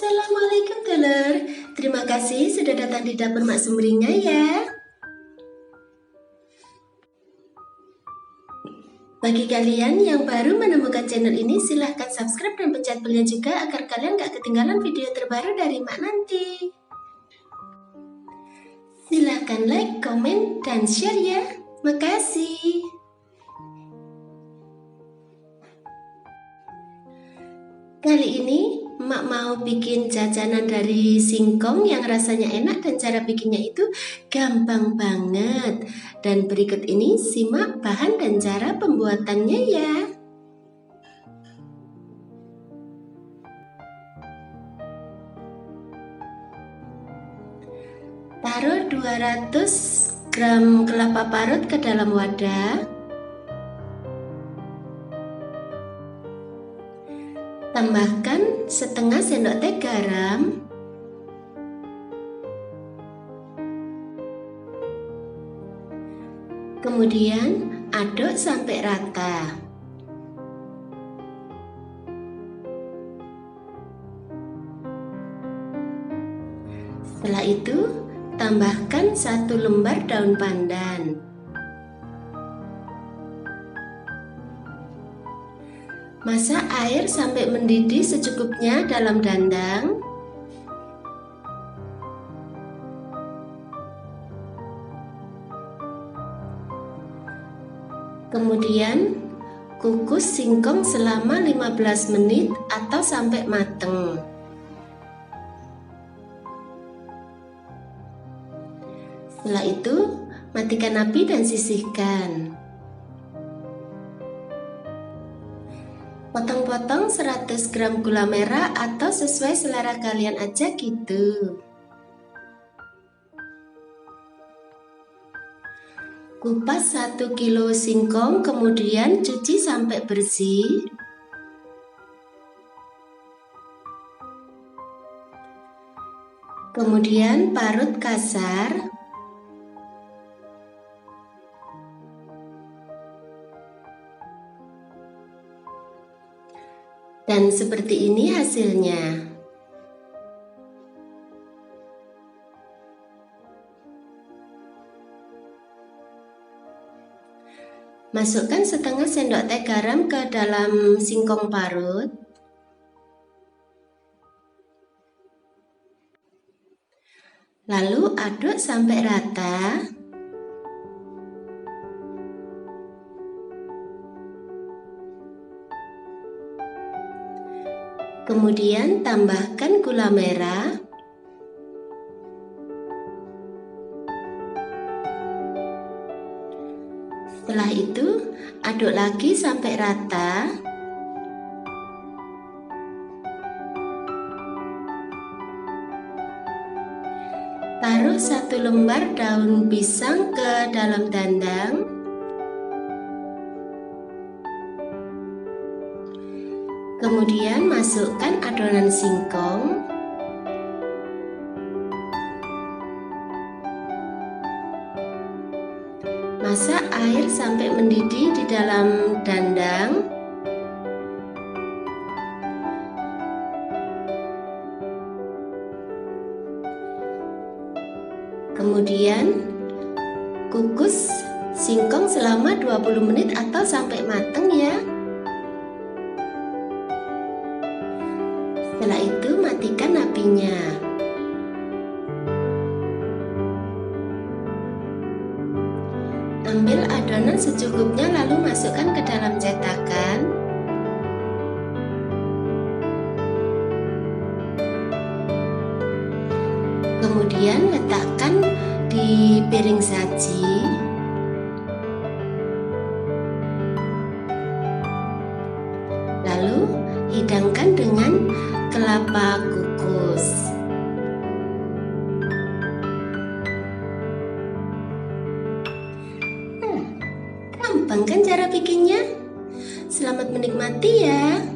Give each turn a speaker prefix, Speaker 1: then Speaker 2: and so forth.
Speaker 1: Assalamualaikum telur. Terima kasih sudah datang di dapur Mak Sumringah ya. Bagi kalian yang baru menemukan channel ini, silahkan subscribe dan pencet belnya juga agar kalian gak ketinggalan video terbaru dari Mak nanti. Silahkan like, komen, dan share ya. Makasih. Kali ini Mak mau bikin jajanan dari singkong yang rasanya enak dan cara bikinnya itu gampang banget. Dan berikut ini simak bahan dan cara pembuatannya ya. Taruh 200 gram kelapa parut ke dalam wadah. Tambahkan setengah sendok teh garam. Kemudian aduk sampai rata. Setelah itu, tambahkan 1 lembar daun pandan. Masak air sampai mendidih secukupnya dalam dandang. Kemudian kukus singkong selama 15 menit atau sampai mateng. Setelah itu, matikan api dan sisihkan. Potong-potong 100 gram gula merah atau sesuai selera kalian aja gitu. Kupas 1 kilo singkong, kemudian cuci sampai bersih. Kemudian parut kasar. Dan seperti ini hasilnya. Masukkan setengah sendok teh garam ke dalam singkong parut. Lalu aduk sampai rata. Kemudian tambahkan gula merah. Setelah itu, aduk lagi sampai rata. Taruh 1 lembar daun pisang ke dalam dandang. Kemudian masukkan adonan singkong. Masak air sampai mendidih di dalam dandang. Kemudian kukus singkong selama 20 menit atau sampai matang ya. Setelah itu matikan apinya. Ambil adonan secukupnya lalu masukkan ke dalam cetakan. Kemudian letakkan di piring saji. Lalu hidangkan dengan kelapa kukus. Gampang kan cara bikinnya? Selamat menikmati ya.